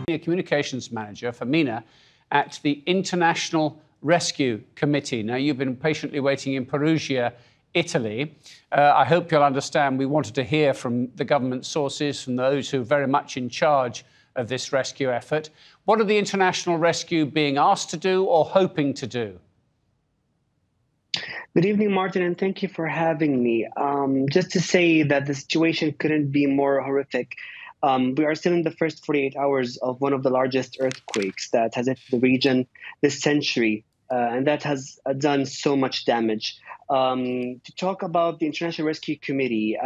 Communications Manager for MENA at the International Rescue Committee. Now, you've been patiently waiting in Perugia, Italy. I hope you'll understand we wanted to hear from the government sources, from those who are very much in charge of this rescue effort. What are the International Rescue being asked to do or hoping to do? Good evening, Martin, and thank you for having me. Just to say that the situation couldn't be more horrific. We are still in the first 48 hours of one of the largest earthquakes that has hit the region this century, and that has done so much damage. To talk about the International Rescue Committee,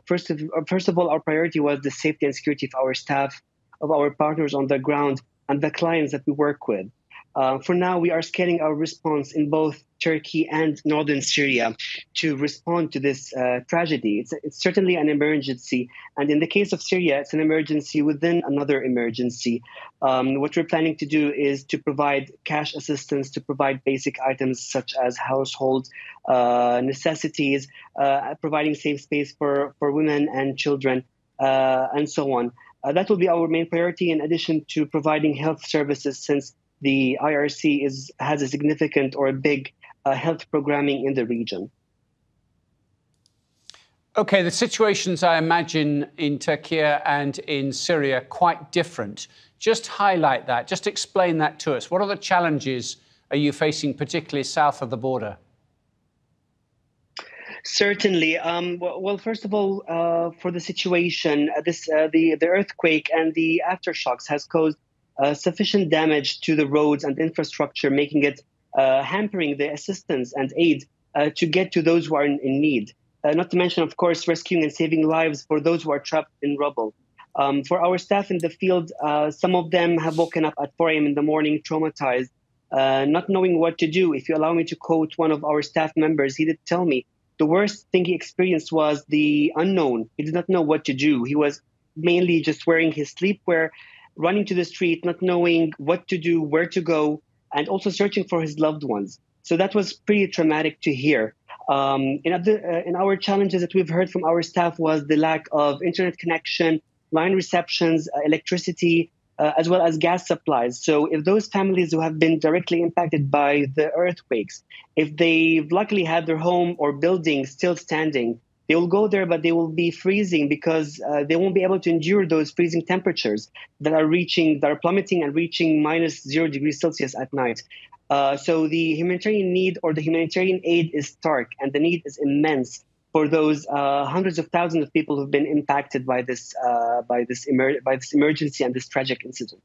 first of all, our priority was the safety and security of our staff, of our partners on the ground, and the clients that we work with. For now, we are scaling our response in both Turkey and northern Syria to respond to this tragedy. It's certainly an emergency. And in the case of Syria, it's an emergency within another emergency. What we're planning to do is to provide cash assistance, to provide basic items such as household necessities, providing safe space for women and children, and so on. That will be our main priority, in addition to providing health services, since the IRC has a significant or a big health programming in the region. OK, the situations, I imagine, in Türkiye and in Syria quite different. Just highlight that. Just explain that to us. What are the challenges are you facing, particularly south of the border? Certainly. Well, first of all, for the situation, the earthquake and the aftershocks has caused sufficient damage to the roads and infrastructure, making it hampering the assistance and aid to get to those who are in need. Not to mention, of course, rescuing and saving lives for those who are trapped in rubble. For our staff in the field, some of them have woken up at 4 a.m. in the morning, traumatized, not knowing what to do. If you allow me to quote one of our staff members, he did tell me the worst thing he experienced was the unknown. He did not know what to do. He was mainly just wearing his sleepwear, running to the street, not knowing what to do, where to go, and also searching for his loved ones. So that was pretty traumatic to hear. In our challenges that we've heard from our staff was the lack of internet connection, line receptions, electricity, as well as gas supplies. So if those families who have been directly impacted by the earthquakes, if they've luckily had their home or building still standing, they will go there, but they will be freezing because they won't be able to endure those freezing temperatures that are plummeting and reaching -0°C at night. So the humanitarian need or the humanitarian aid is stark, and the need is immense for those hundreds of thousands of people who've been impacted by this emergency and this tragic incident.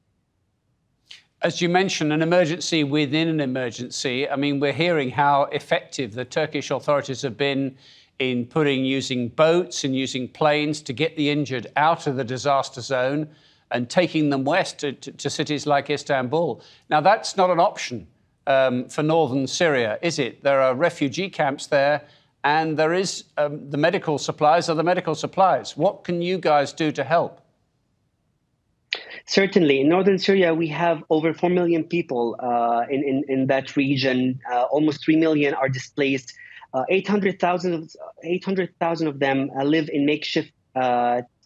As you mentioned, an emergency within an emergency. I mean, we're hearing how effective the Turkish authorities have been in using boats and using planes to get the injured out of the disaster zone and taking them west to cities like Istanbul. Now, that's not an option for northern Syria, is it? There are refugee camps there, and there is the medical supplies are the medical supplies. What can you guys do to help? Certainly. In northern Syria, we have over 4 million people in that region. Almost 3 million are displaced. 800,000 of them live in makeshift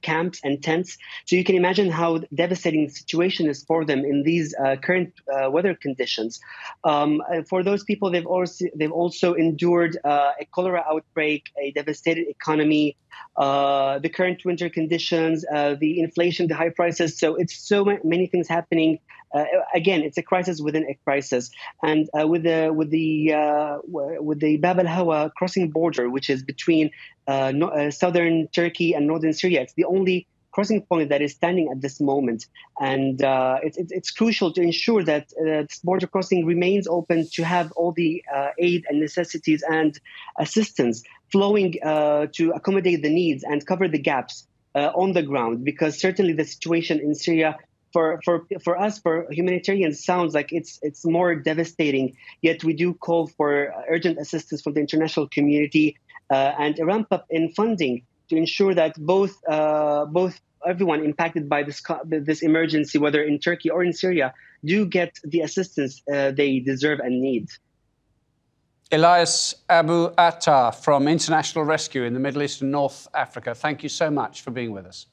camps and tents. So you can imagine how devastating the situation is for them in these current weather conditions. For those people, they've also endured a cholera outbreak, a devastated economy, the current winter conditions, the inflation, the high prices. So it's so many things happening. Again, it's a crisis within a crisis, and with the Bab al-Hawa crossing border, which is between southern Turkey and northern Syria, it's the only crossing point that is standing at this moment, and it's crucial to ensure that this border crossing remains open to have all the aid and necessities and assistance flowing to accommodate the needs and cover the gaps on the ground, because certainly the situation in Syria, for us, for humanitarians, sounds like it's more devastating. Yet we do call for urgent assistance from the international community and a ramp up in funding to ensure that both everyone impacted by this emergency, whether in Turkey or in Syria, do get the assistance they deserve and need. Elias Abu Attar from International Rescue in the Middle East and North Africa, thank you so much for being with us.